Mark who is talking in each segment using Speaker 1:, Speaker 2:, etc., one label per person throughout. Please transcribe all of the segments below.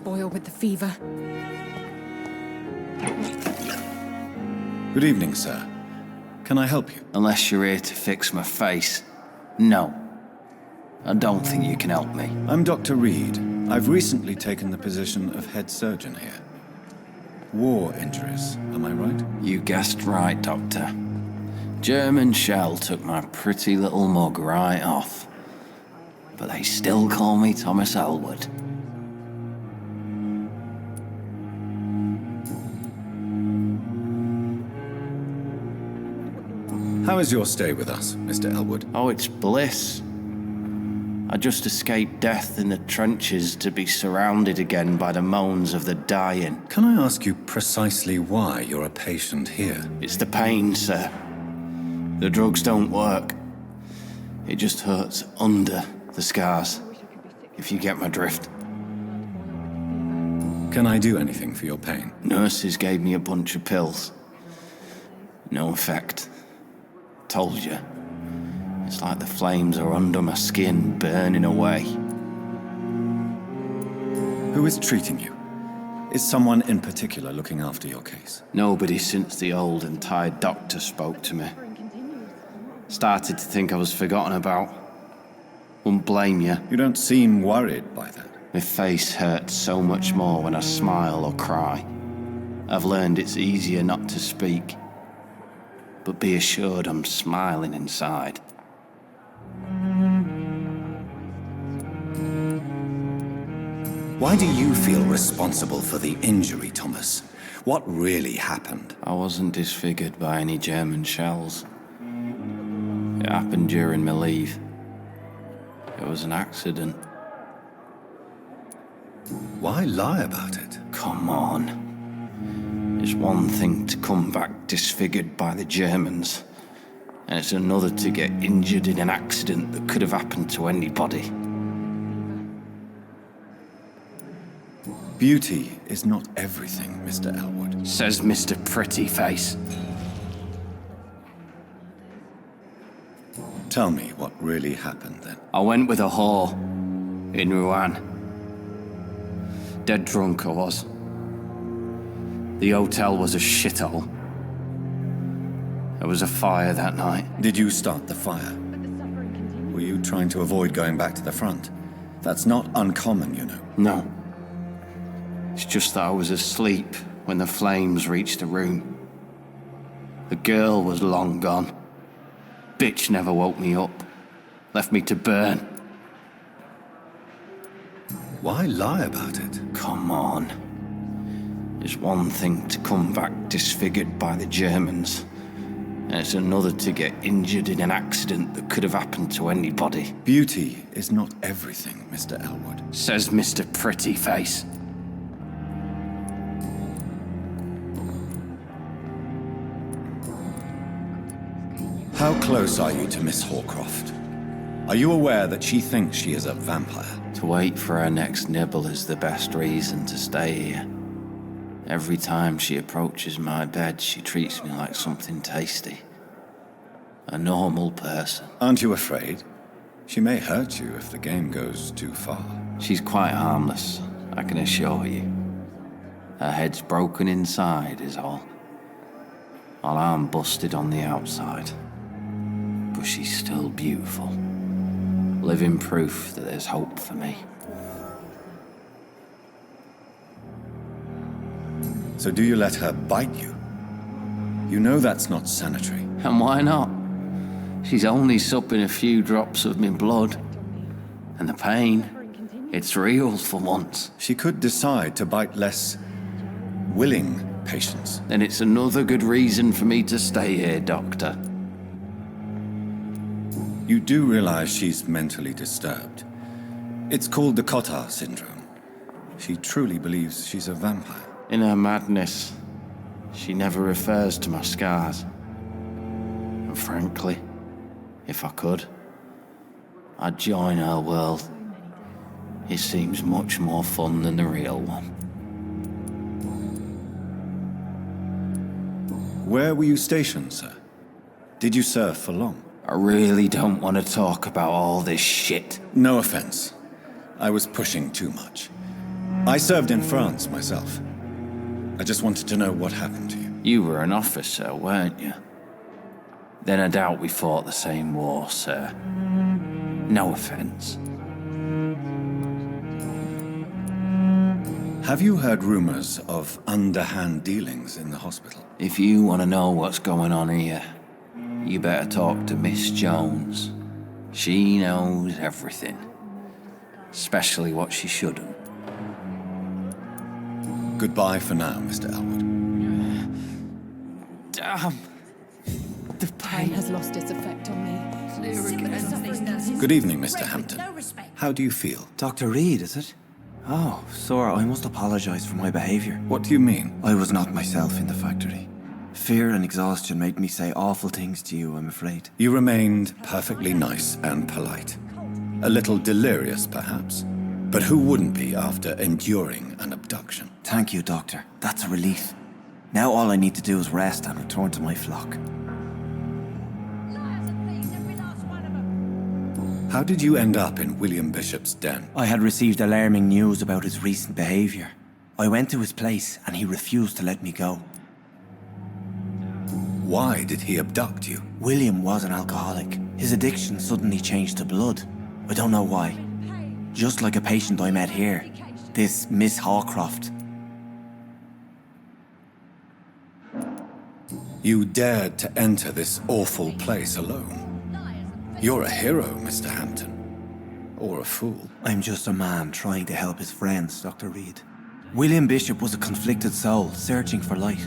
Speaker 1: Boil with the fever.
Speaker 2: Good evening, sir. Can I help you?
Speaker 3: Unless you're here to fix my face. No. I don't think you can help me.
Speaker 2: I'm Dr. Reed. I've recently taken the position of head surgeon here. War injuries, am I right?
Speaker 3: You guessed right, Doctor. German shell took my pretty little mug right off. But they still call me Thomas Elwood.
Speaker 2: How is your stay with us, Mr. Elwood?
Speaker 3: Oh, it's bliss. I just escaped death in the trenches to be surrounded again by the moans of the dying.
Speaker 2: Can I ask you precisely why you're a patient here?
Speaker 3: It's the pain, sir. The drugs don't work. It just hurts under the scars, if you get my drift.
Speaker 2: Can I do anything for your pain?
Speaker 3: Nurses gave me a bunch of pills. No effect. Told you. It's like the flames are under my skin, burning away.
Speaker 2: Who is treating you? Is someone in particular looking after your case?
Speaker 3: Nobody since the old and tired doctor spoke to me. Started to think I was forgotten about. Wouldn't blame you.
Speaker 2: You don't seem worried by that.
Speaker 3: My face hurts so much more when I smile or cry. I've learned it's easier not to speak. But be assured I'm smiling inside.
Speaker 2: Why do you feel responsible for the injury, Thomas? What really happened?
Speaker 3: I wasn't disfigured by any German shells. It happened during my leave. It was an accident.
Speaker 2: Why lie about it?
Speaker 3: Come on. It's one thing to come back disfigured by the Germans, and it's another to get injured in an accident that could have happened to anybody.
Speaker 2: Beauty is not everything, Mr. Elwood.
Speaker 3: Says Mr. Pretty Face.
Speaker 2: Tell me what really happened then.
Speaker 3: I went with a whore in Rouen. Dead drunk I was. The hotel was a shithole. There was a fire that night.
Speaker 2: Did you start the fire? Were you trying to avoid going back to the front? That's not uncommon, you know.
Speaker 3: No. It's just that I was asleep when the flames reached the room. The girl was long gone. Bitch never woke me up. Left me to burn.
Speaker 2: Why lie about it?
Speaker 3: Come on. It's one thing to come back disfigured by the Germans, and it's another to get injured in an accident that could have happened to anybody.
Speaker 2: Beauty is not everything, Mr. Elwood.
Speaker 3: Says Mr. Pretty Face.
Speaker 2: How close are you to Miss Horcroft? Are you aware that she thinks she is a vampire?
Speaker 3: To wait for her next nibble is the best reason to stay here. Every time she approaches my bed, she treats me like something tasty. A normal person.
Speaker 2: Aren't you afraid? She may hurt you if the game goes too far.
Speaker 3: She's quite harmless, I can assure you. Her head's broken inside is all. While I'm busted on the outside. But she's still beautiful. Living proof that there's hope for me.
Speaker 2: So do you let her bite you? You know that's not sanitary.
Speaker 3: And why not? She's only supping a few drops of my blood. And the pain, it's real for once.
Speaker 2: She could decide to bite less willing patients.
Speaker 3: Then it's another good reason for me to stay here, Doctor.
Speaker 2: You do realize she's mentally disturbed. It's called the Cotard syndrome. She truly believes she's a vampire.
Speaker 3: In her madness, She never refers to my scars. And frankly, if I could, I'd join her world. It seems much more fun than the real one.
Speaker 2: Where were you stationed, sir? Did you serve for long?
Speaker 3: I really don't want to talk about all this shit.
Speaker 2: No offense. I was pushing too much. I served in France myself. I just wanted to know what happened to you.
Speaker 3: You were an officer, weren't you? Then I doubt we fought the same war, sir. No offense.
Speaker 2: Have you heard rumors of underhand dealings in the hospital?
Speaker 3: If you want to know what's going on here, you better talk to Miss Jones. She knows everything. Especially what she shouldn't.
Speaker 2: Goodbye for now, Mr. Elwood.
Speaker 3: Damn. The
Speaker 1: Pain
Speaker 3: pain.
Speaker 1: has lost its effect on me.
Speaker 2: Good evening, Mr. Hampton. How do you feel?
Speaker 4: Dr. Reed, is it? Oh, sir, I must apologize for my behavior.
Speaker 2: What do you mean?
Speaker 4: I was not myself in the factory. Fear and exhaustion made me say awful things to you, I'm afraid.
Speaker 2: You remained perfectly nice and polite. A little delirious, perhaps. But who wouldn't be after enduring an abduction?
Speaker 4: Thank you, Doctor. That's a relief. Now all I need to do is rest and return to my flock.
Speaker 2: How did you end up in William Bishop's den?
Speaker 4: I had received alarming news about his recent behavior. I went to his place and he refused to let me go.
Speaker 2: Why did he abduct you?
Speaker 4: William was an alcoholic. His addiction suddenly changed to blood. I don't know why. Just like a patient I met here, this Miss Hawcroft.
Speaker 2: You dared to enter this awful place alone. You're a hero, Mr. Hampton. Or a fool.
Speaker 4: I'm just a man trying to help his friends, Dr. Reed. William Bishop was a conflicted soul, searching for light.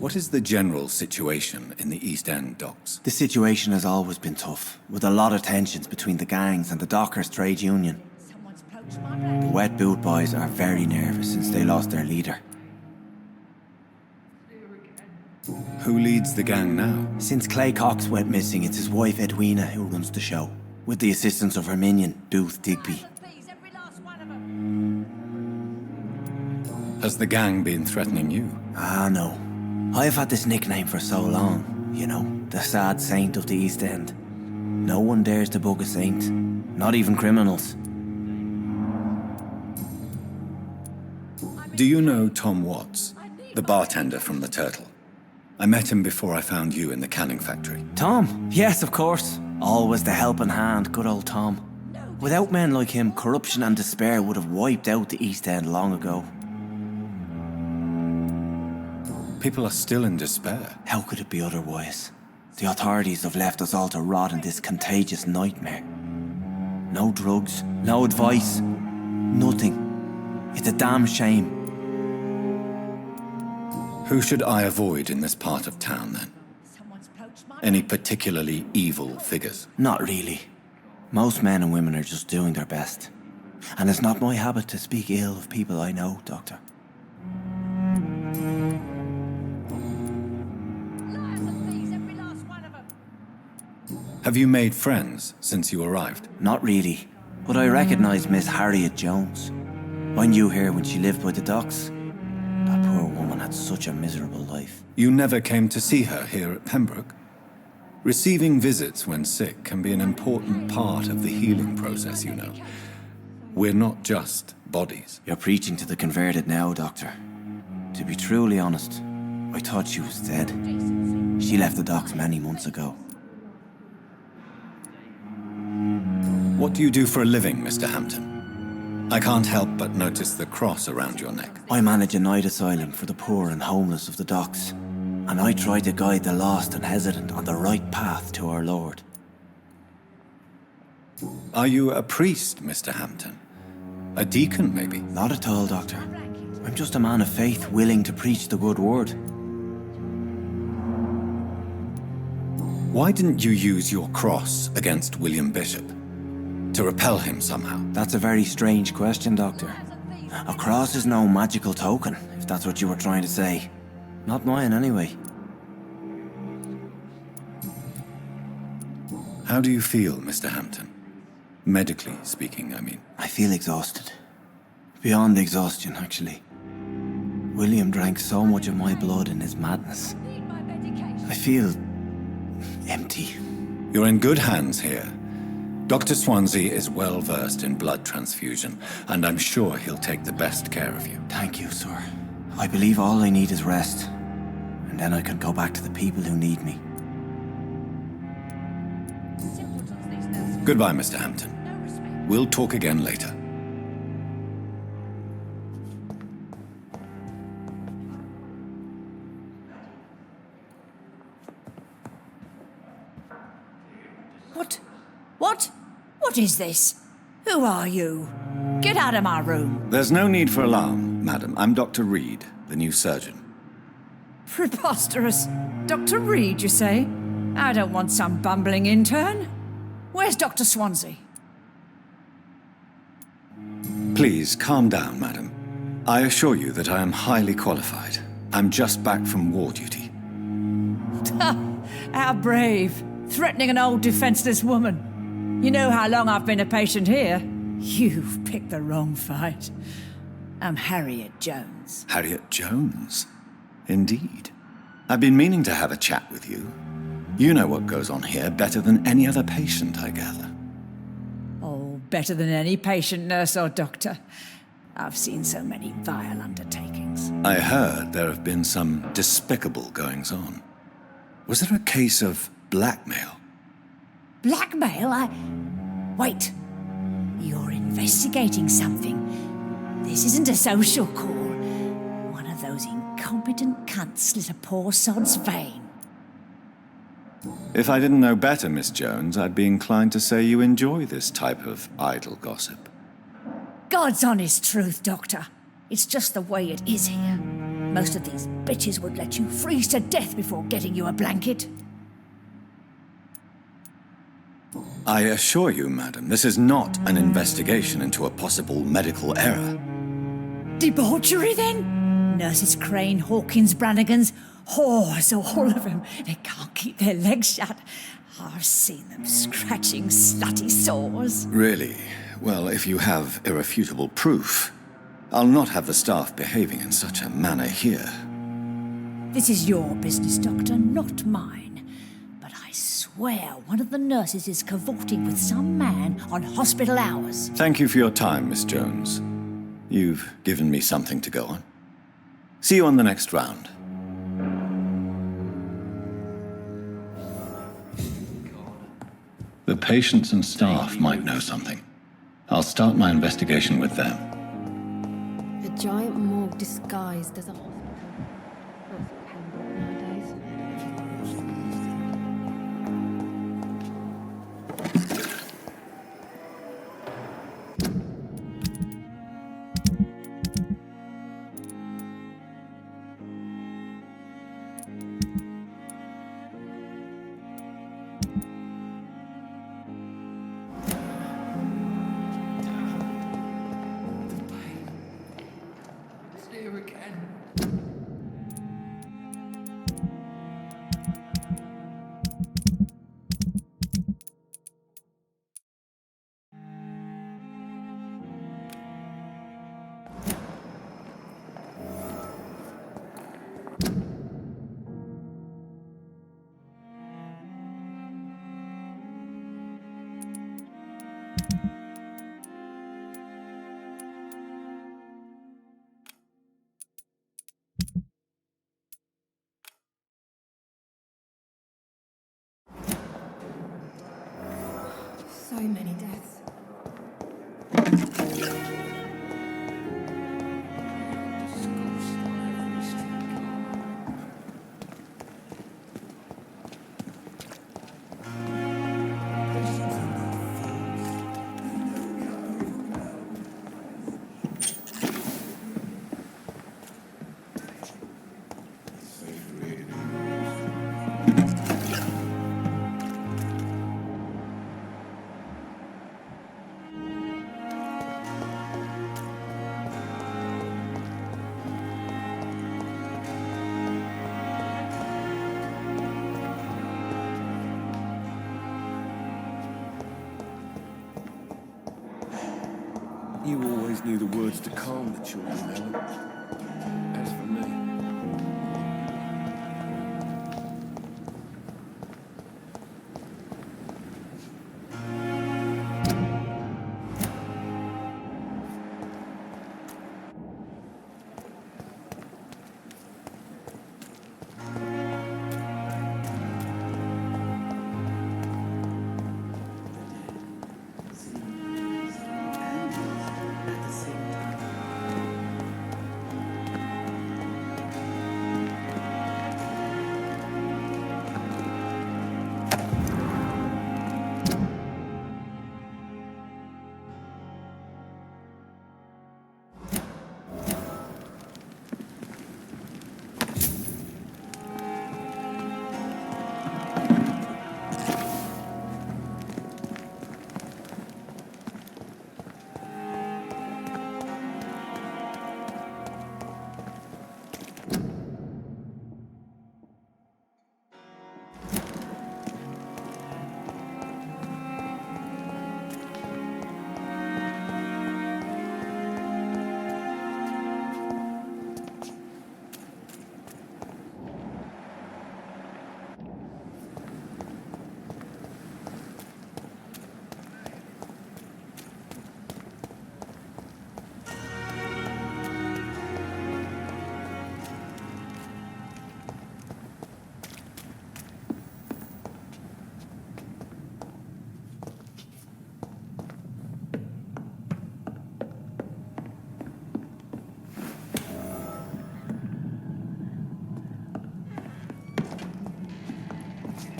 Speaker 2: What is the general situation in the East End docks?
Speaker 4: The situation has always been tough, with a lot of tensions between the gangs and the dockers' trade union. The wet boot boys are very nervous since they lost their leader.
Speaker 2: Who leads the gang now?
Speaker 4: Since Clay Cox went missing, it's his wife Edwina who runs the show, with the assistance of her minion, Booth Digby.
Speaker 2: Has the gang been threatening you?
Speaker 4: Ah, no. I've had this nickname for so long, you know, the sad saint of the East End. No one dares to bug a saint, not even criminals.
Speaker 2: Do you know Tom Watts, the bartender from the Turtle? I met him before I found you in the canning factory.
Speaker 4: Tom? Yes, of course. Always the helping hand, good old Tom. Without men like him, corruption and despair would have wiped out the East End long ago.
Speaker 2: People are still in despair.
Speaker 4: How could it be otherwise? The authorities have left us all to rot in this contagious nightmare. No drugs, no advice, nothing. It's a damn shame.
Speaker 2: Who should I avoid in this part of town, then? Any particularly evil figures?
Speaker 4: Not really. Most men and women are just doing their best. And it's not my habit to speak ill of people I know, Doctor.
Speaker 2: Have you made friends since you arrived?
Speaker 4: Not really. But I recognise Miss Harriet Jones. I knew her when she lived by the docks. That poor woman had such a miserable life.
Speaker 2: You never came to see her here at Pembroke? Receiving visits when sick can be an important part of the healing process, you know. We're not just bodies.
Speaker 4: You're preaching to the converted now, Doctor. To be truly honest, I thought she was dead. She left the docks many months ago.
Speaker 2: What do you do for a living, Mr. Hampton? I can't help but notice the cross around your neck.
Speaker 4: I manage a night asylum for the poor and homeless of the docks, and I try to guide the lost and hesitant on the right path to our Lord.
Speaker 2: Are you a priest, Mr. Hampton? A deacon, maybe?
Speaker 4: Not at all, Doctor. I'm just a man of faith willing to preach the good word.
Speaker 2: Why didn't you use your cross against William Bishop? To repel him somehow?
Speaker 4: That's a very strange question, Doctor. A cross is no magical token, if that's what you were trying to say. Not mine, anyway.
Speaker 2: How do you feel, Mr. Hampton? Medically speaking, I mean.
Speaker 4: I feel exhausted. Beyond exhaustion, actually. William drank so much of my blood in his madness. I feel empty.
Speaker 2: You're in good hands here. Dr. Suonsi is well versed in blood transfusion, and I'm sure he'll take the best care of you.
Speaker 4: Thank you, sir. I believe all I need is rest. And then I can go back to the people who need me.
Speaker 2: Goodbye, Mr. Hampton. We'll talk again later.
Speaker 5: What is this? Who are you? Get out of my room.
Speaker 2: There's no need for alarm, madam. I'm Dr. Reed, the new surgeon.
Speaker 5: Preposterous. Dr. Reed, you say? I don't want some bumbling intern. Where's Dr. Suonsi?
Speaker 2: Please, calm down, madam. I assure you that I am highly qualified. I'm just back from war duty.
Speaker 5: How brave. Threatening an old defenseless woman. You know how long I've been a patient here? You've picked the wrong fight. I'm Harriet Jones.
Speaker 2: Harriet Jones? Indeed. I've been meaning to have a chat with you. You know what goes on here better than any other patient, I gather.
Speaker 5: Oh, better than any patient, nurse or doctor. I've seen so many vile undertakings.
Speaker 2: I heard there have been some despicable goings-on. Was there a case of blackmail?
Speaker 5: Blackmail? Wait. You're investigating something. This isn't a social call. One of those incompetent cunts slit a poor sod's vein.
Speaker 2: If I didn't know better, Miss Jones, I'd be inclined to say you enjoy this type of idle gossip.
Speaker 5: God's honest truth, Doctor. It's just the way it is here. Most of these bitches would let you freeze to death before getting you a blanket.
Speaker 2: I assure you, madam, this is not an investigation into a possible medical error.
Speaker 5: Debauchery, then? Nurses Crane, Hawkins, Brannigans, whores, all of them. They can't keep their legs shut. I've seen them scratching slutty sores.
Speaker 2: Really? Well, if you have irrefutable proof, I'll not have the staff behaving in such a manner here.
Speaker 5: This is your business, Doctor, not mine. But I swear one of the nurses is cavorting with some man on hospital hours.
Speaker 2: Thank you for your time, Miss Jones. You've given me something to go on. See you on the next round. The patients and staff might know something. I'll start my investigation with them.
Speaker 1: A giant morgue disguised as a hospital. Nowadays.
Speaker 6: always knew the words to calm the children, Ellen. As for me...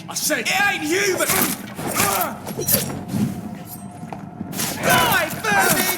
Speaker 6: I said it ain't human! Die, vermin!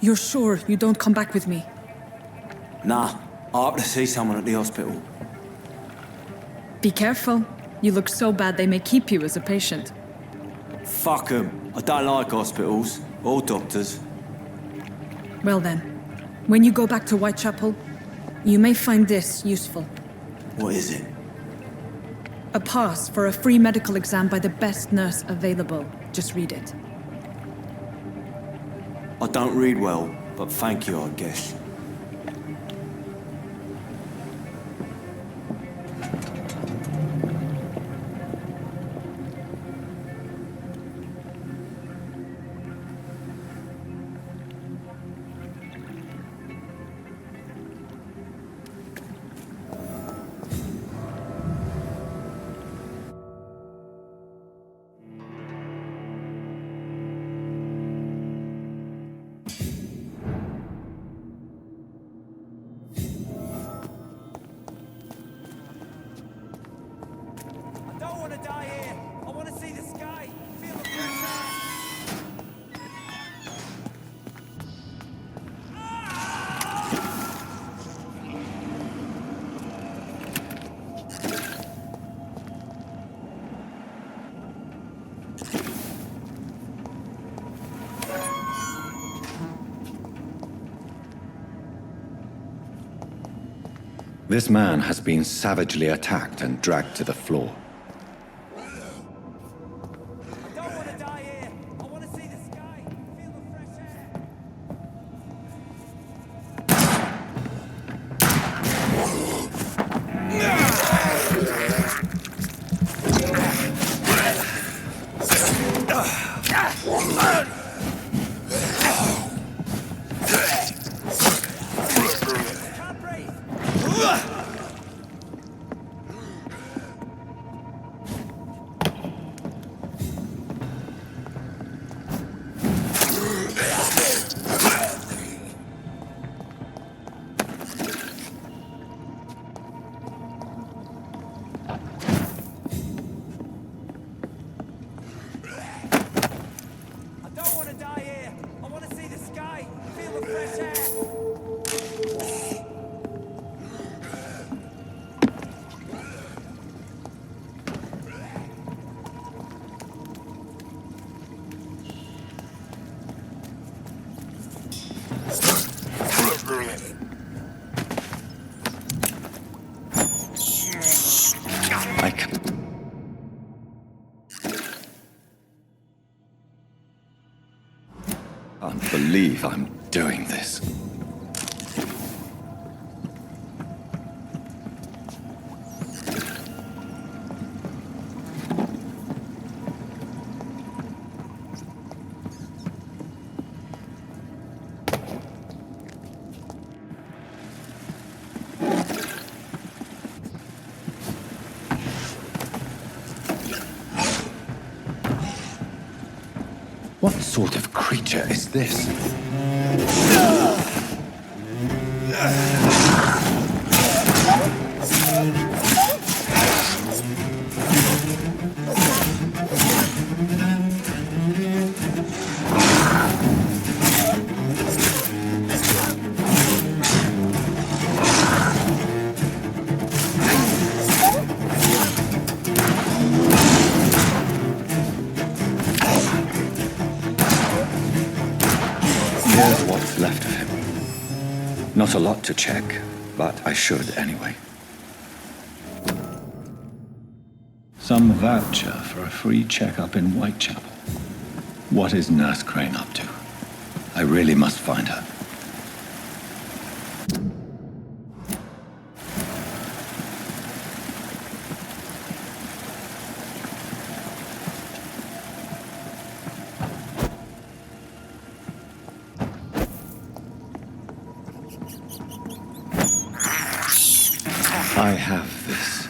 Speaker 7: You're sure you don't come back with me?
Speaker 4: Nah, I have to see someone at the hospital.
Speaker 7: Be careful. You look so bad they may keep you as a patient.
Speaker 4: Fuck 'em. I don't like hospitals or doctors.
Speaker 7: Well then, when you go back to Uайтчепел, you may find this useful.
Speaker 4: What is it?
Speaker 7: A pass for a free medical exam by the best nurse available. Just read it.
Speaker 4: I don't read well, but thank you, I guess.
Speaker 2: This man has been savagely attacked and dragged to the floor.
Speaker 4: I don't want to die here. I want to see the sky, feel the fresh air.
Speaker 2: I can't believe I'm doing this. What sort of creature is this? Here's what's left of him. Not a lot to check, but I should anyway. Some voucher for a free checkup in Uайтчепел. What is Nurse Crane up to? I really must find her. I have this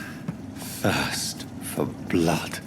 Speaker 2: thirst for blood.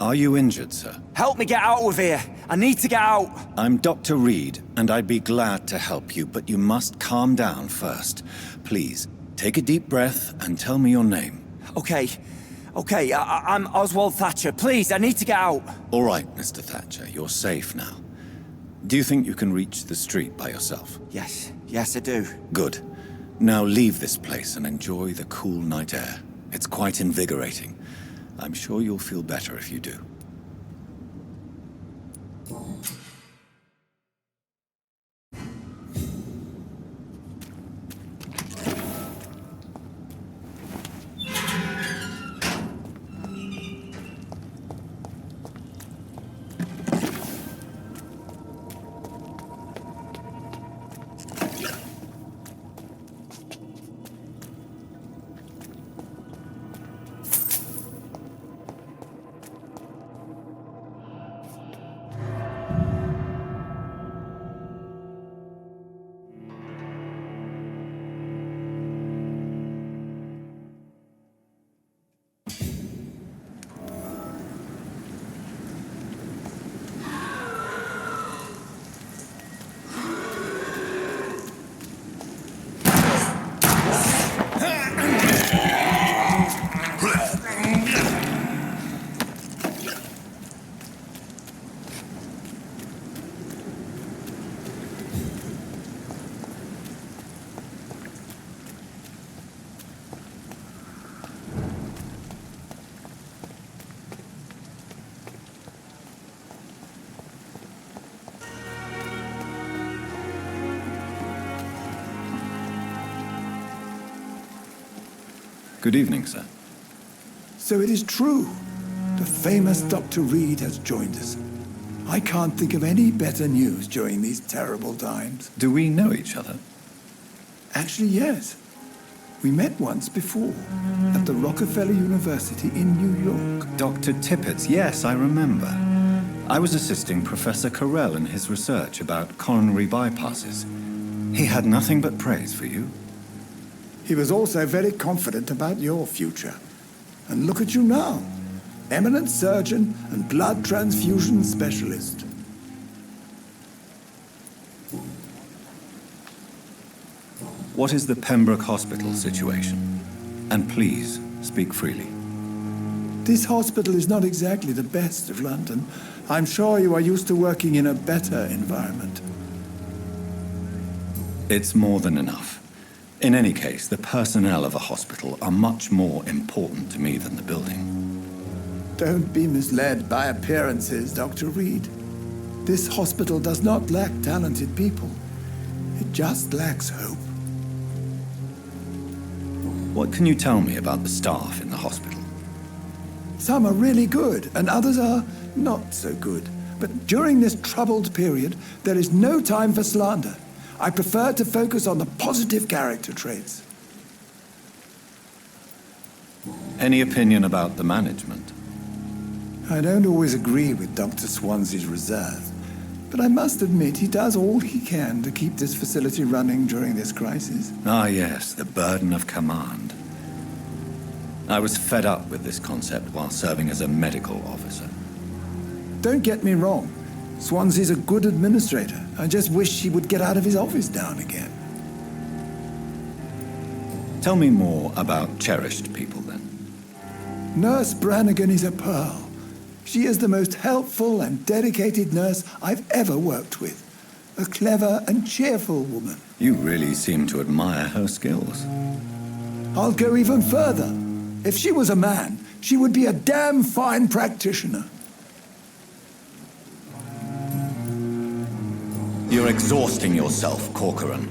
Speaker 2: Are you injured, sir?
Speaker 4: Help me get out of here. I need to get out.
Speaker 2: I'm Dr. Reed, and I'd be glad to help you, but you must calm down first. Please, take a deep breath and tell me your name.
Speaker 4: Okay, I'm Oswald Thatcher. Please, I need to get out.
Speaker 2: All right, Mr. Thatcher, you're safe now. Do you think you can reach the street by yourself?
Speaker 4: Yes, I do.
Speaker 2: Good. Now leave this place and enjoy the cool night air. It's quite invigorating. I'm sure you'll feel better if you do. Good evening, sir.
Speaker 8: So it is true. The famous Dr. Reed has joined us. I can't think of any better news during these terrible times.
Speaker 2: Do we know each other?
Speaker 8: Actually, yes. We met once before at the Rockefeller University in New York.
Speaker 2: Dr. Tippett, yes, I remember. I was assisting Professor Carell in his research about coronary bypasses. He had nothing but praise for you.
Speaker 8: He was also very confident about your future. And look at you now. Eminent surgeon and blood transfusion specialist.
Speaker 2: What is the Pembroke Hospital situation? And please, speak freely.
Speaker 8: This hospital is not exactly the best of London. I'm sure you are used to working in a better environment.
Speaker 2: It's more than enough. In any case, the personnel of a hospital are much more important to me than the building.
Speaker 8: Don't be misled by appearances, Dr. Reed. This hospital does not lack talented people. It just lacks hope.
Speaker 2: What can you tell me about the staff in the hospital?
Speaker 8: Some are really good, and others are not so good. But during this troubled period, there is no time for slander. I prefer to focus on the positive character traits.
Speaker 2: Any opinion about the management?
Speaker 8: I don't always agree with Dr. Suonsi's reserve, but I must admit he does all he can to keep this facility running during this crisis.
Speaker 2: Ah, yes, the burden of command. I was fed up with this concept while serving as a medical officer.
Speaker 8: Don't get me wrong. Suonsi's a good administrator. I just wish he would get out of his office now and again.
Speaker 2: Tell me more about cherished people, then.
Speaker 8: Nurse Brannigan is a pearl. She is the most helpful and dedicated nurse I've ever worked with. A clever and cheerful woman.
Speaker 2: You really seem to admire her skills.
Speaker 8: I'll go even further. If she was a man, she would be a damn fine practitioner.
Speaker 2: You're exhausting yourself, Corcoran.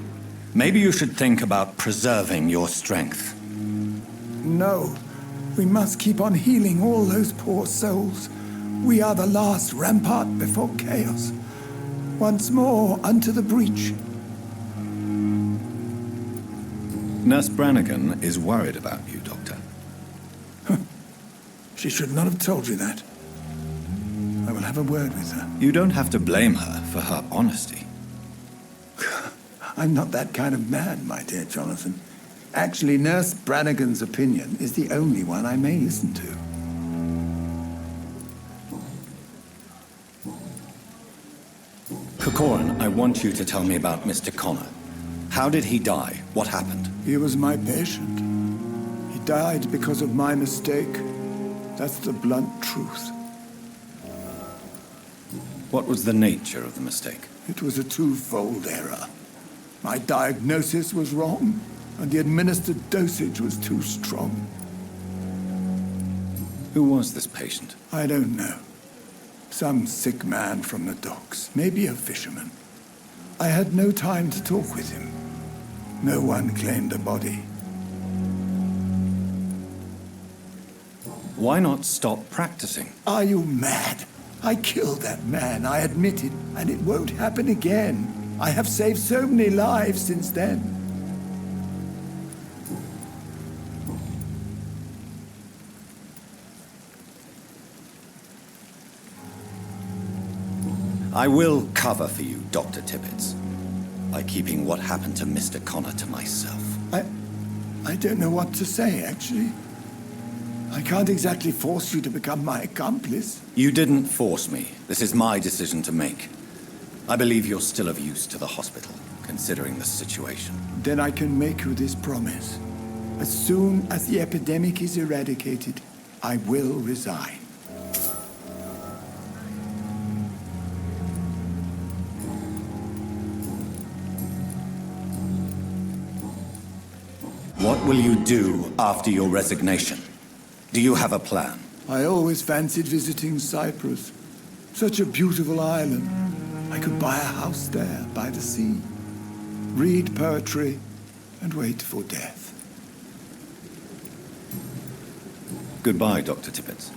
Speaker 2: Maybe you should think about preserving your strength.
Speaker 8: No, we must keep on healing all those poor souls. We are the last rampart before chaos. Once more unto the breach.
Speaker 2: Nurse Brannigan is worried about you, Doctor.
Speaker 8: She should not have told you that. I will have a word with her.
Speaker 2: You don't have to blame her for her honesty.
Speaker 8: I'm not that kind of man, my dear Jonathan. Actually, Nurse Brannigan's opinion is the only one I may listen to.
Speaker 2: Corcoran, I want you to tell me about Mr. Connor. How did he die? What happened?
Speaker 8: He was my patient. He died because of my mistake. That's the blunt truth.
Speaker 2: What was the nature of the mistake?
Speaker 8: It was a twofold error. My diagnosis was wrong, and the administered dosage was too strong.
Speaker 2: Who was this patient?
Speaker 8: I don't know. Some sick man from the docks, maybe a fisherman. I had no time to talk with him. No one claimed a body.
Speaker 2: Why not stop practicing?
Speaker 8: Are you mad? I killed that man, I admit it, and it won't happen again. I have saved so many lives since then.
Speaker 2: I will cover for you, Dr. Tippett, by keeping what happened to Mr. Connor to myself.
Speaker 8: I don't know what to say, actually. I can't exactly force you to become my accomplice.
Speaker 2: You didn't force me. This is my decision to make. I believe you're still of use to the hospital, considering the situation.
Speaker 8: Then I can make you this promise. As soon as the epidemic is eradicated, I will resign.
Speaker 2: What will you do after your resignation? Do you have a plan?
Speaker 8: I always fancied visiting Cyprus. Such a beautiful island. I could buy a house there by the sea, read poetry, and wait for death.
Speaker 2: Goodbye, Dr. Tippett.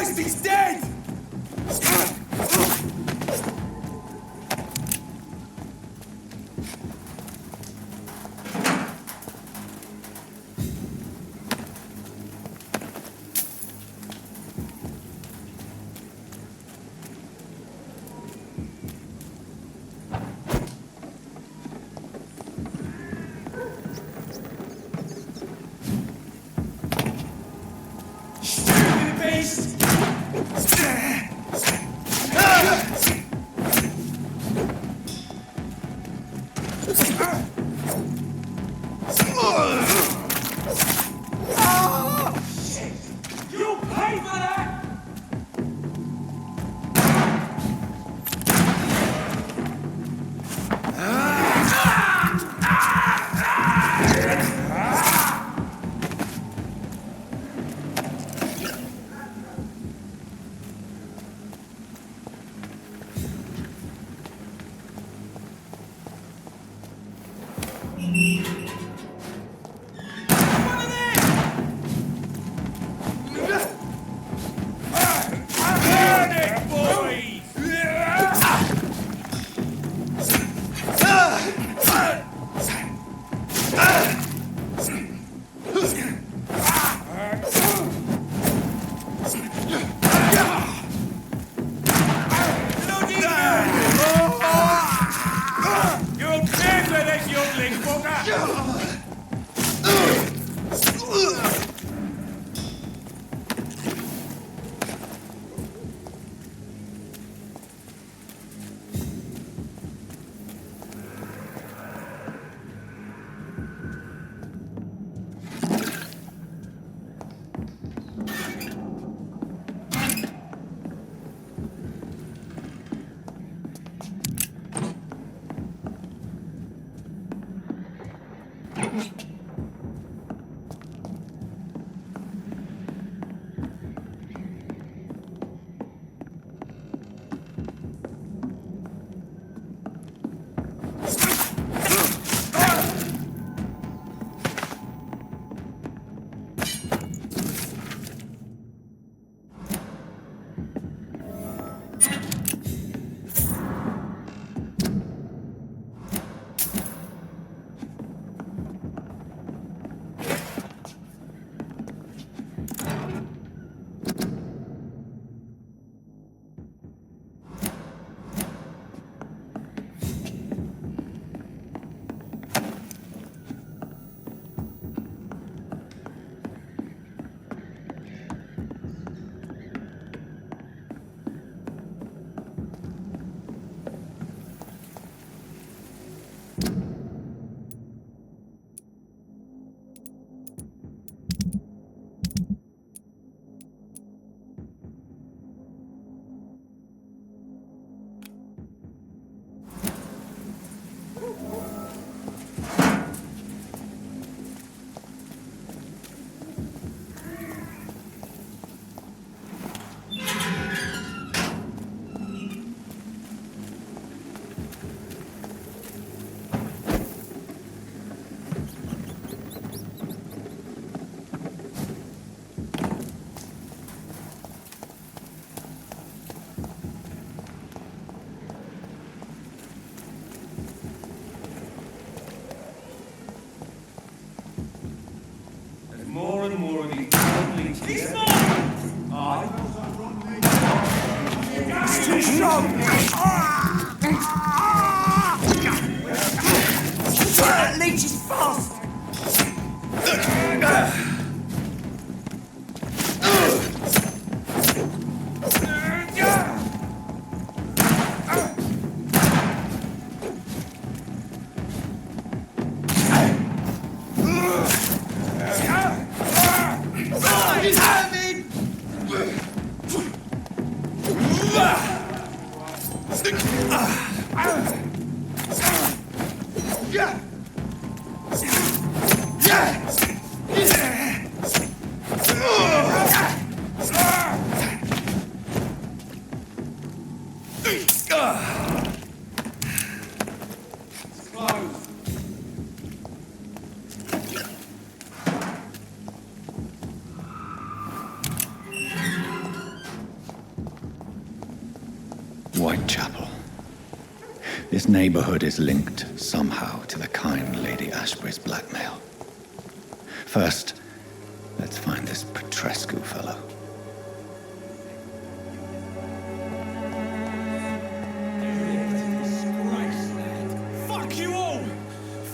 Speaker 6: Christ, he's dead!
Speaker 2: Uайтчепел. This neighborhood is linked somehow to the kind Lady Ashbury's blackmail. First, let's find this Petrescu fellow.
Speaker 4: Fuck you all!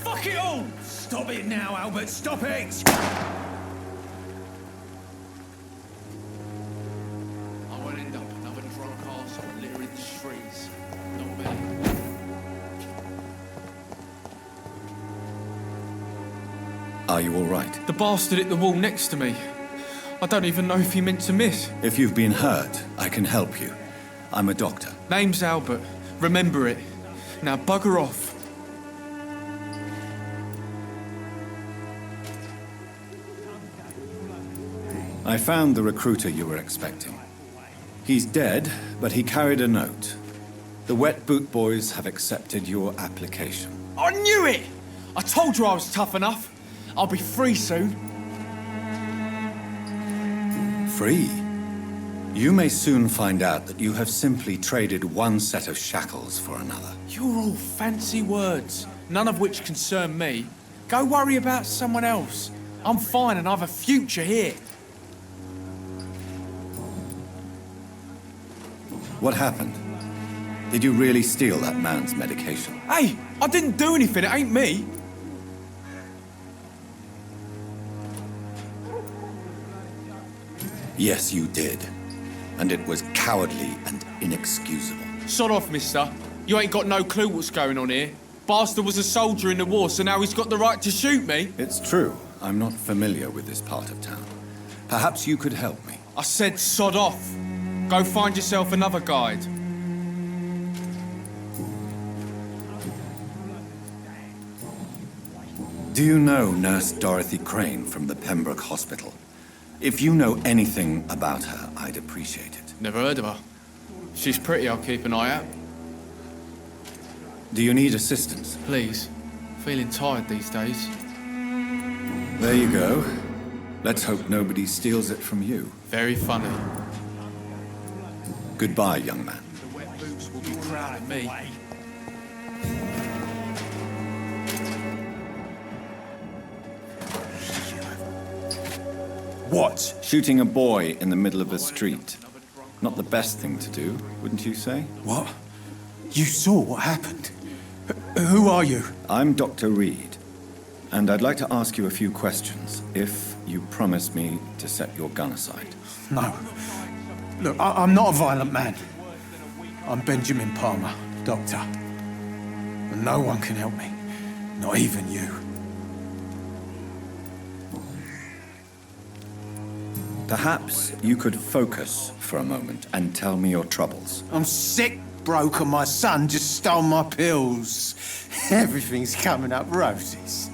Speaker 4: Fuck it all! Stop it now, Albert, stop it!
Speaker 6: I won't end up another drunk arsehole littering the streets. Not me.
Speaker 2: Are you all right?
Speaker 9: The bastard hit the wall next to me. I don't even know if he meant to miss.
Speaker 2: If you've been hurt, I can help you. I'm a doctor.
Speaker 9: Name's Albert. Remember it. Now bugger off.
Speaker 2: I found the recruiter you were expecting. He's dead, but he carried a note. The Wet Boot Boys have accepted your application.
Speaker 9: I knew it! I told you I was tough enough. I'll be free soon.
Speaker 2: Free? You may soon find out that you have simply traded one set of shackles for another.
Speaker 9: You're all fancy words, none of which concern me. Go worry about someone else. I'm fine and I've a future here.
Speaker 2: What happened? Did you really steal that man's medication?
Speaker 9: Hey, I didn't do anything, it ain't me.
Speaker 2: Yes, you did. And it was cowardly and inexcusable.
Speaker 9: Sod off, mister. You ain't got no clue what's going on here. Bastard was a soldier in the war, so now he's got the right to shoot me.
Speaker 2: It's true. I'm not familiar with this part of town. Perhaps you could help me.
Speaker 9: I said sod off. Go find yourself another guide.
Speaker 2: Do you know Nurse Dorothy Crane from the Pembroke Hospital? If you know anything about her, I'd appreciate it.
Speaker 9: Never heard of her. She's pretty, I'll keep an eye out.
Speaker 2: Do you need assistance?
Speaker 9: Please. Feeling tired these days.
Speaker 2: There you go. Let's hope nobody steals it from you.
Speaker 9: Very funny.
Speaker 2: Goodbye, young man.
Speaker 9: The wet boots will be proud of me.
Speaker 2: What? Shooting a boy in the middle of the street. Not the best thing to do, wouldn't you say?
Speaker 10: What? You saw what happened? Who are you?
Speaker 2: I'm Dr. Reed, and I'd like to ask you a few questions, if you promise me to set your gun aside.
Speaker 10: No. Look, I'm not a violent man. I'm Benjamin Palmer, doctor. And no one can help me. Not even you.
Speaker 2: Perhaps you could focus for a moment and tell me your troubles.
Speaker 10: I'm sick, broke, and my son just stole my pills. Everything's coming up roses.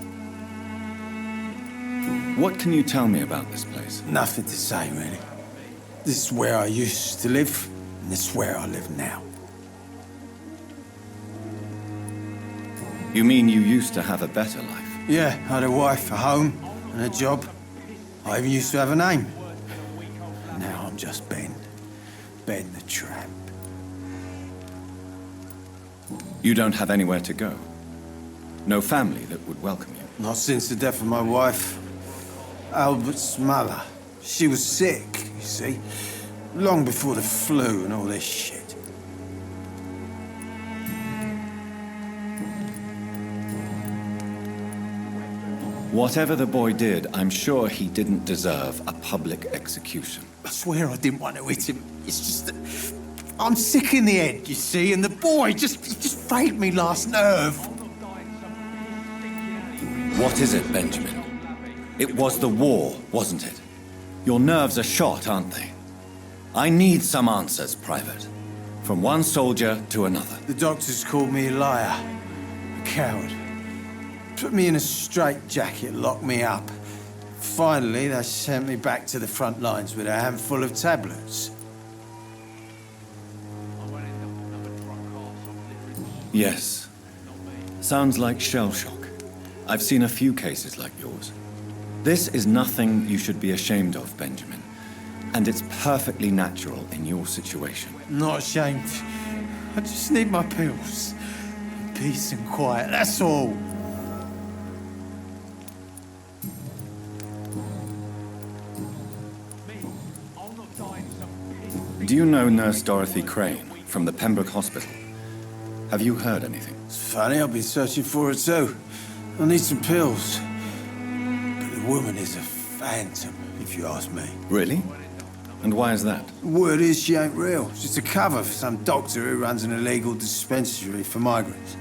Speaker 2: What can you tell me about this place?
Speaker 10: Nothing to say, really. This is where I used to live, and this is where I live now.
Speaker 2: You mean you used to have a better life?
Speaker 10: Yeah, I had a wife, a home, and a job. I even used to have a name. Now I'm just Ben. Ben the tramp.
Speaker 2: You don't have anywhere to go? No family that would welcome you?
Speaker 10: Not since the death of my wife, Albert's mother. She was sick, you see. Long before the flu and all this shit.
Speaker 2: Whatever the boy did, I'm sure he didn't deserve a public execution.
Speaker 10: I swear I didn't want to hit him. It's just that I'm sick in the head, you see, and the boy just frayed me last nerve.
Speaker 2: What is it, Benjamin? It was the war, wasn't it? Your nerves are shot, aren't they? I need some answers, Private. From one soldier to another.
Speaker 10: The doctors called me a liar, a coward. Put me in a straitjacket, locked me up. Finally, they sent me back to the front lines with a handful of tablets.
Speaker 2: Yes. Sounds like shell shock. I've seen a few cases like yours. This is nothing you should be ashamed of, Benjamin. And it's perfectly natural in your situation.
Speaker 10: Not ashamed. I just need my pills. Peace and quiet, that's all.
Speaker 2: Do you know Nurse Dorothy Crane from the Pembroke Hospital? Have you heard anything?
Speaker 10: It's funny, I've been searching for her too. I need some pills. But the woman is a phantom, if you ask me.
Speaker 2: Really? And why is that?
Speaker 10: The word is she ain't real. She's a cover for some doctor who runs an illegal dispensary for migrants.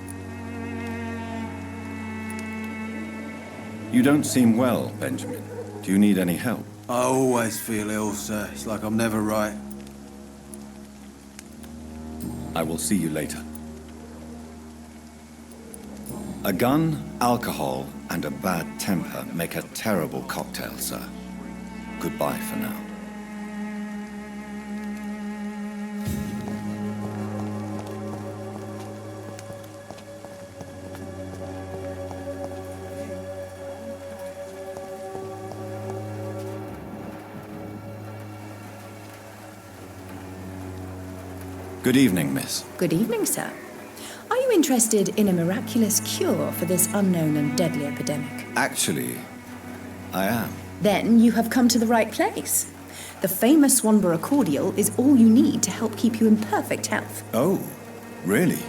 Speaker 2: You don't seem well, Benjamin. Do you need any help?
Speaker 10: I always feel ill, sir. It's like I'm never right.
Speaker 2: I will see you later. A gun, alcohol, and a bad temper make a terrible cocktail, sir. Goodbye for now. Good evening, miss.
Speaker 11: Good evening, sir. Are you interested in a miraculous cure for this unknown and deadly epidemic?
Speaker 2: Actually, I am.
Speaker 11: Then you have come to the right place. The famous Swanborough cordial is all you need to help keep you in perfect health.
Speaker 2: Oh, really?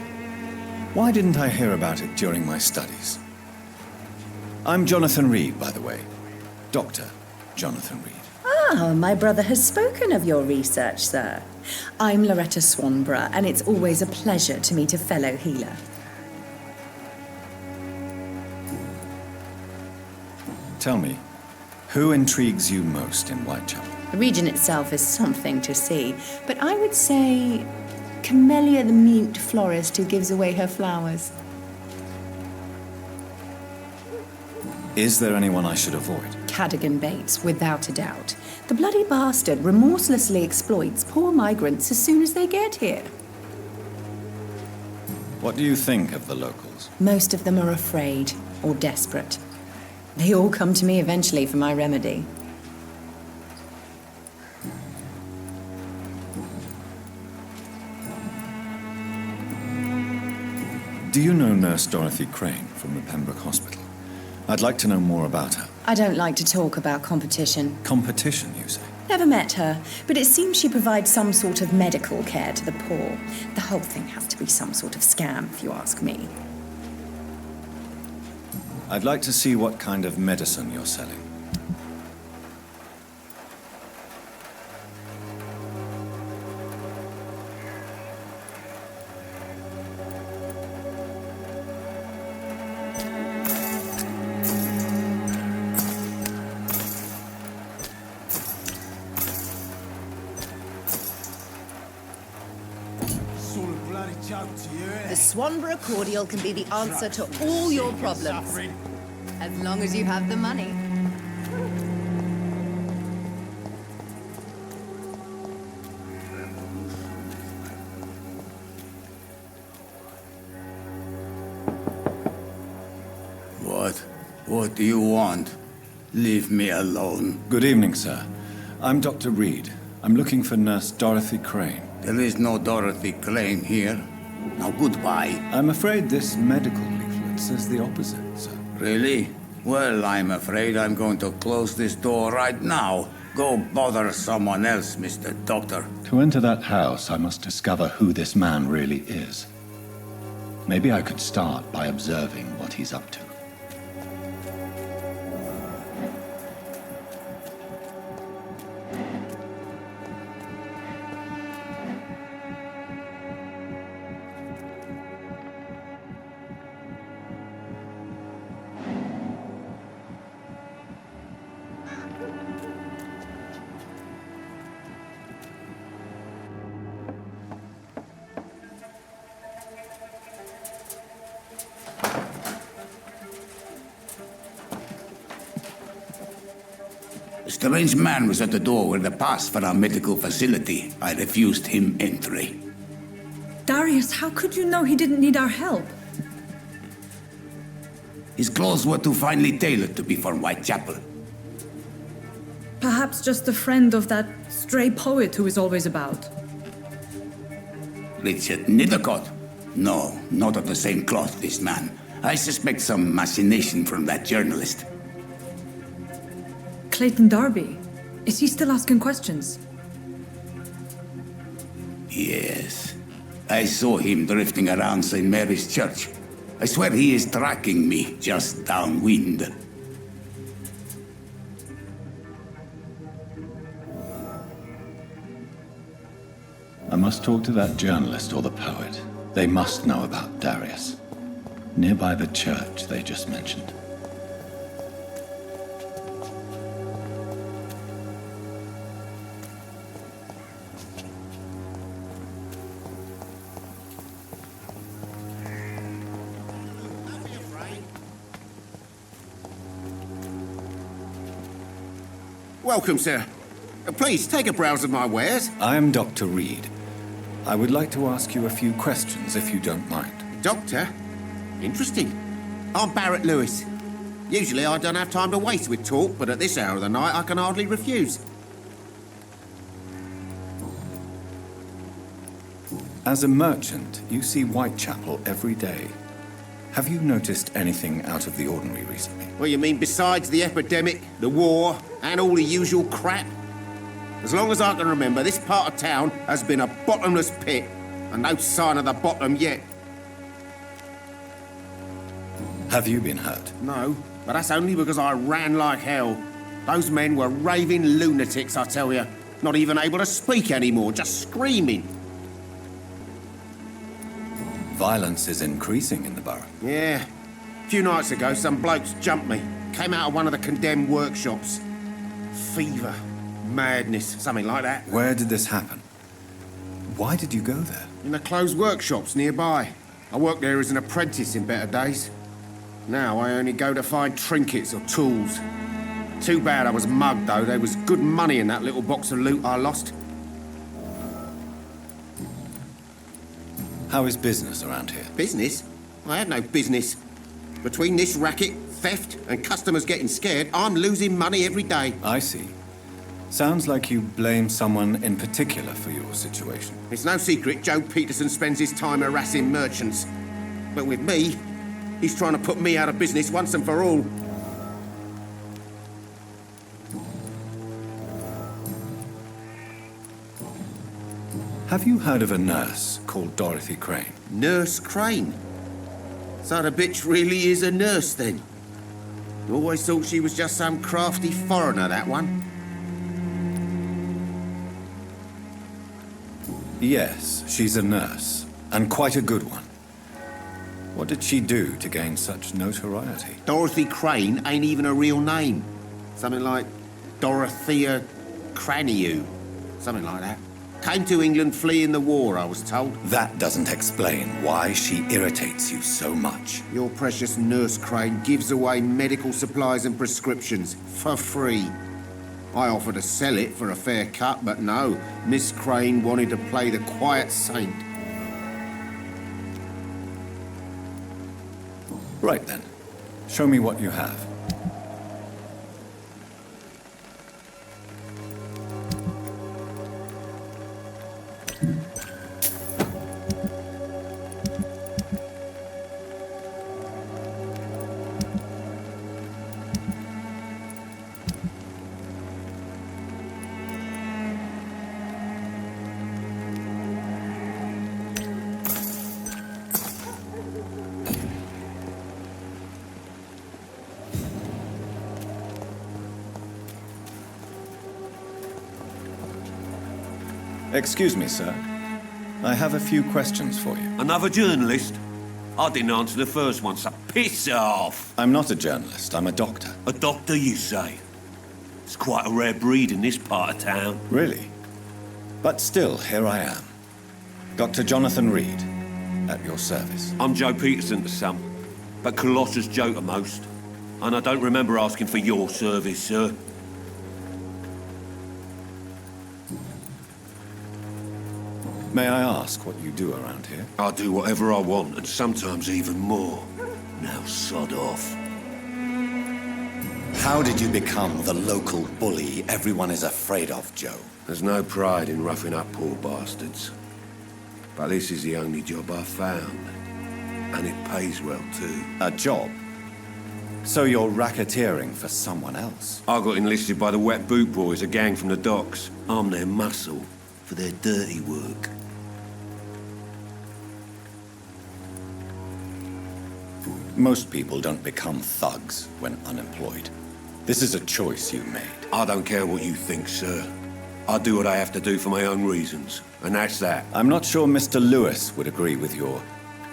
Speaker 2: Why didn't I hear about it during my studies? I'm Jonathan Reed, by the way. Dr. Jonathan Reed.
Speaker 11: Ah, my brother has spoken of your research, sir. I'm Loretta Swanborough, and it's always a pleasure to meet a fellow healer.
Speaker 2: Tell me, who intrigues you most in Whitechapel?
Speaker 11: The region itself is something to see, but I would say Camellia the mute florist who gives away her flowers.
Speaker 2: Is there anyone I should avoid?
Speaker 11: Cadogan Bates, without a doubt. The bloody bastard remorselessly exploits poor migrants as soon as they get here.
Speaker 2: What do you think of the locals?
Speaker 11: Most of them are afraid or desperate. They all come to me eventually for my remedy.
Speaker 2: Do you know Nurse Dorothy Crane from the Pembroke Hospital? I'd like to know more about her.
Speaker 11: I don't like to talk about competition.
Speaker 2: Competition, you say?
Speaker 11: Never met her, but it seems she provides some sort of medical care to the poor. The whole thing has to be some sort of scam, if you ask me.
Speaker 2: I'd like to see what kind of medicine you're selling.
Speaker 12: The Swanborough cordial can be the answer to all your problems. As long as you have the money.
Speaker 13: What do you want? Leave me alone.
Speaker 2: Good evening, sir. I'm Dr. Reed. I'm looking for Nurse Dorothy Crane.
Speaker 13: There is no Dorothy Crane here. Now, goodbye.
Speaker 2: I'm afraid this medical leaflet says the opposite, sir.
Speaker 13: Really? Well, I'm afraid I'm going to close this door right now. Go bother someone else, Mr. Doctor.
Speaker 2: To enter that house, I must discover who this man really is. Maybe I could start by observing what he's up to.
Speaker 13: A strange man was at the door with a pass for our medical facility. I refused him entry.
Speaker 7: Darius, how could you know he didn't need our help?
Speaker 13: His clothes were too finely tailored to be from Uайтчепел.
Speaker 7: Perhaps just a friend of that stray poet who is always about.
Speaker 13: Richard Nethercott? No, not of the same cloth, this man. I suspect some machination from that journalist.
Speaker 7: Clayton Darby. Is he still asking questions?
Speaker 13: Yes. I saw him drifting around St. Mary's Church. I swear he is tracking me just downwind.
Speaker 2: I must talk to that journalist or the poet. They must know about Darius. Nearby the church they just mentioned.
Speaker 14: Welcome, sir. Please, take a browse of my wares.
Speaker 2: I am Dr. Reed. I would like to ask you a few questions, if you don't mind.
Speaker 14: Doctor? Interesting. I'm Barrett Lewis. Usually I don't have time to waste with talk, but at this hour of the night I can hardly refuse.
Speaker 2: As a merchant, you see Uайтчепел every day. Have you noticed anything out of the ordinary recently?
Speaker 14: Well, you mean besides the epidemic, the war, and all the usual crap? As long as I can remember, this part of town has been a bottomless pit, and no sign of the bottom yet.
Speaker 2: Have you been hurt?
Speaker 14: No, but that's only because I ran like hell. Those men were raving lunatics, I tell you. Not even able to speak anymore, just screaming.
Speaker 2: Violence is increasing in the borough.
Speaker 14: Yeah. A few nights ago, some blokes jumped me. Came out of one of the condemned workshops. Fever, madness, something like that.
Speaker 2: Where did this happen? Why did you go there?
Speaker 14: In the closed workshops nearby. I worked there as an apprentice in better days. Now I only go to find trinkets or tools. Too bad I was mugged, though. There was good money in that little box of loot I lost.
Speaker 2: How is business around here?
Speaker 14: Business? I have no business. Between this racket, theft, and customers getting scared, I'm losing money every day.
Speaker 2: I see. Sounds like you blame someone in particular for your situation.
Speaker 14: It's no secret Joe Peterson spends his time harassing merchants. But with me, he's trying to put me out of business once and for all.
Speaker 2: Have you heard of a nurse called Dorothy Crane?
Speaker 14: Nurse Crane? So the bitch really is a nurse, then? Always thought she was just some crafty foreigner, that one.
Speaker 2: Yes, she's a nurse, and quite a good one. What did she do to gain such notoriety?
Speaker 14: Dorothy Crane ain't even a real name. Something like Dorothea Craniu. Something like that. Came to England fleeing the war, I was told.
Speaker 2: That doesn't explain why she irritates you so much.
Speaker 14: Your precious Nurse Crane gives away medical supplies and prescriptions for free. I offered to sell it for a fair cut, but no. Miss Crane wanted to play the quiet saint.
Speaker 2: Right then. Show me what you have. Excuse me, sir. I have a few questions for you.
Speaker 15: Another journalist? I didn't answer the first one, so piss off!
Speaker 2: I'm not a journalist, I'm a doctor.
Speaker 15: A doctor, you say? It's quite a rare breed in this part of town.
Speaker 2: Really? But still, here I am. Dr. Jonathan Reed, at your service.
Speaker 15: I'm Joe Peterson to some, but Colossus Joe to most. And I don't remember asking for your service, sir.
Speaker 2: May I ask what you do around here?
Speaker 15: I do whatever I want, and sometimes even more. Now sod off.
Speaker 2: How did you become the local bully everyone is afraid of, Joe?
Speaker 15: There's no pride in roughing up poor bastards. But this is the only job I've found. And it pays well, too.
Speaker 2: A job? So you're racketeering for someone else?
Speaker 15: I got enlisted by the Wet Boot Boys, a gang from the docks. I'm their muscle for their dirty work.
Speaker 2: Most people don't become thugs when unemployed. This is a choice you made.
Speaker 15: I don't care what you think, sir. I do what I have to do for my own reasons, and that's that.
Speaker 2: I'm not sure Mr. Lewis would agree with your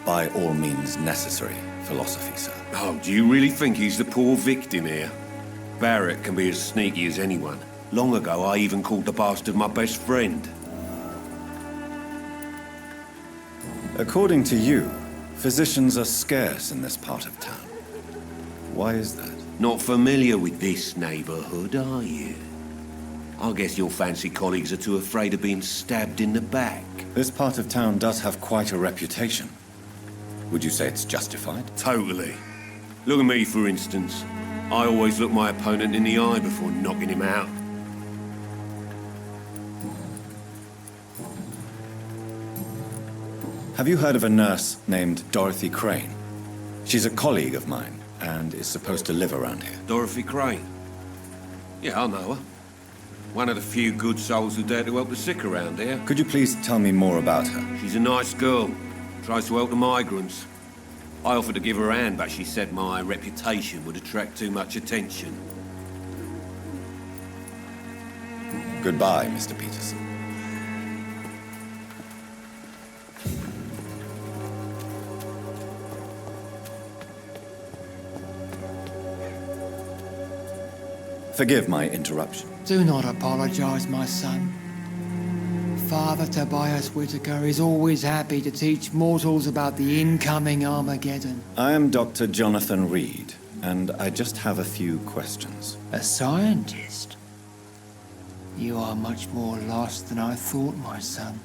Speaker 2: by all means necessary philosophy, sir.
Speaker 15: Oh, do you really think he's the poor victim here? Barrett can be as sneaky as anyone. Long ago, I even called the bastard my best friend.
Speaker 2: According to you, physicians are scarce in this part of town. Why is that?
Speaker 15: Not familiar with this neighborhood, are you? I guess your fancy colleagues are too afraid of being stabbed in the back.
Speaker 2: This part of town does have quite a reputation. Would you say it's justified?
Speaker 15: Totally. Look at me, for instance. I always look my opponent in the eye before knocking him out.
Speaker 2: Have you heard of a nurse named Dorothy Crane? She's a colleague of mine and is supposed to live around here.
Speaker 15: Dorothy Crane? Yeah, I know her. One of the few good souls who dare to help the sick around here.
Speaker 2: Could you please tell me more about her?
Speaker 15: She's a nice girl. Tries to help the migrants. I offered to give her a hand, but she said my reputation would attract too much attention.
Speaker 2: Goodbye, Mr. Peterson. Forgive my interruption.
Speaker 16: Do not apologize, my son. Father Tobias Whitaker is always happy to teach mortals about the incoming Armageddon.
Speaker 2: I am Dr. Jonathan Reed, and I just have a few questions.
Speaker 16: A scientist? You are much more lost than I thought, my son.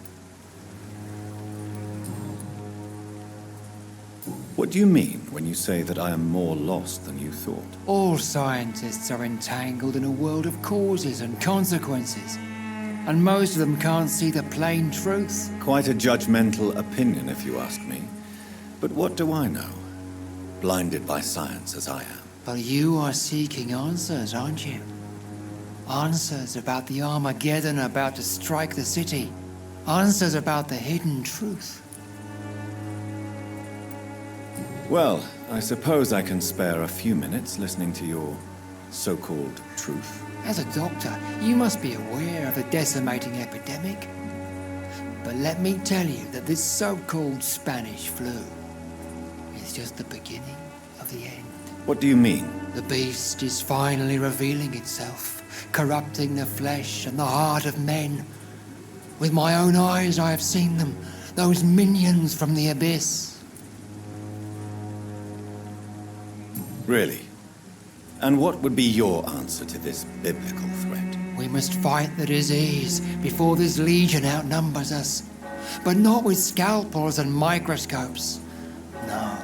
Speaker 2: What do you mean when you say that I am more lost than you thought?
Speaker 16: All scientists are entangled in a world of causes and consequences. And most of them can't see the plain truth.
Speaker 2: Quite a judgmental opinion, if you ask me. But what do I know? Blinded by science as I am.
Speaker 16: But you are seeking answers, aren't you? Answers about the Armageddon about to strike the city. Answers about the hidden truth.
Speaker 2: Well, I suppose I can spare a few minutes listening to your so-called truth.
Speaker 16: As a doctor, you must be aware of the decimating epidemic. But let me tell you that this so-called Spanish flu is just the beginning of the end.
Speaker 2: What do you mean?
Speaker 16: The beast is finally revealing itself, corrupting the flesh and the heart of men. With my own eyes I have seen them, those minions from the abyss.
Speaker 2: Really? And what would be your answer to this biblical threat?
Speaker 16: We must fight the disease before this legion outnumbers us. But not with scalpels and microscopes. No.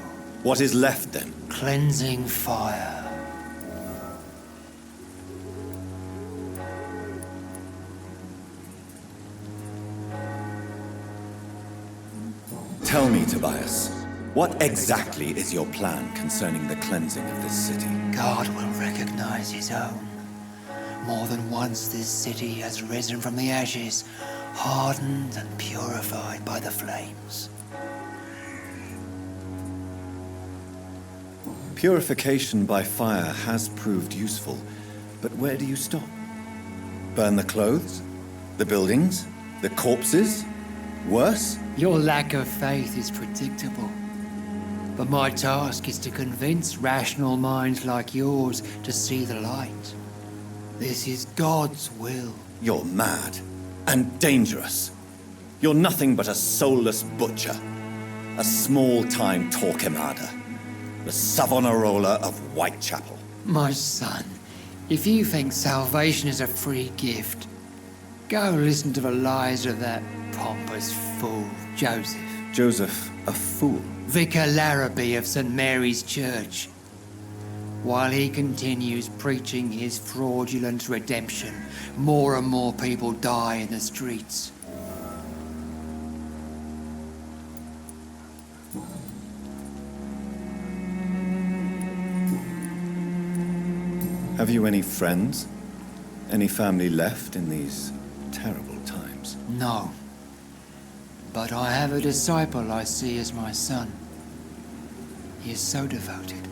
Speaker 2: What is left then?
Speaker 16: Cleansing fire.
Speaker 2: Tell me, Tobias, what exactly is your plan concerning the cleansing of this city?
Speaker 16: God will recognize his own. More than once this city has risen from the ashes, hardened and purified by the flames.
Speaker 2: Purification by fire has proved useful, but where do you stop? Burn the clothes? The buildings? The corpses? Worse?
Speaker 16: Your lack of faith is predictable. But my task is to convince rational minds like yours to see the light. This is God's will.
Speaker 2: You're mad and dangerous. You're nothing but a soulless butcher. A small-time Torquemada. The Savonarola of Uайтчепел.
Speaker 16: My son, if you think salvation is a free gift, go listen to the lies of that pompous fool, Joseph.
Speaker 2: Joseph, a fool?
Speaker 16: Vicar Larrabee of St. Mary's Church. While he continues preaching his fraudulent redemption, more and more people die in the streets.
Speaker 2: Have you any friends? Any family left in these terrible times?
Speaker 16: No. But I have a disciple I see as my son. He is so devoted.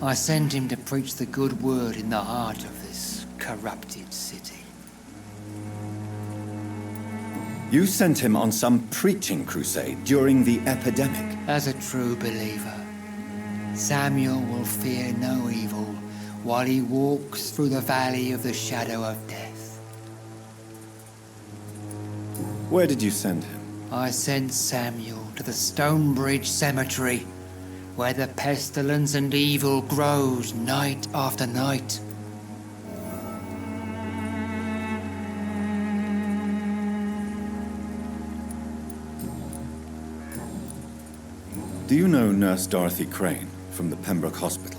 Speaker 16: I sent him to preach the good word in the heart of this corrupted city.
Speaker 2: You sent him on some preaching crusade during the epidemic.
Speaker 16: As a true believer, Samuel will fear no evil while he walks through the valley of the shadow of death.
Speaker 2: Where did you send him?
Speaker 16: I sent Samuel to the Stonebridge Cemetery, where the pestilence and evil grows night after night.
Speaker 2: Do you know Nurse Dorothy Crane from the Pembroke Hospital?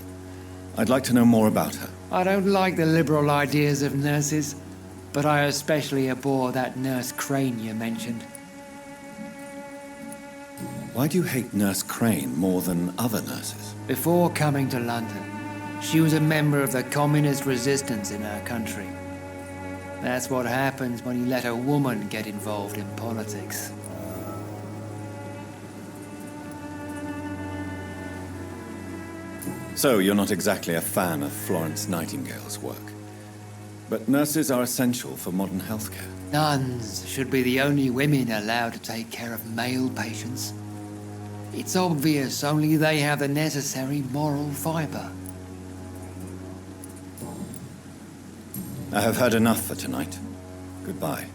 Speaker 2: I'd like to know more about her.
Speaker 16: I don't like the liberal ideas of nurses, but I especially abhor that Nurse Crane you mentioned.
Speaker 2: Why do you hate Nurse Crane more than other nurses?
Speaker 16: Before coming to London, she was a member of the communist resistance in her country. That's what happens when you let a woman get involved in politics.
Speaker 2: So you're not exactly a fan of Florence Nightingale's work. But nurses are essential for modern healthcare.
Speaker 16: Nuns should be the only women allowed to take care of male patients. It's obvious only they have the necessary moral fibre.
Speaker 2: I have heard enough for tonight. Goodbye.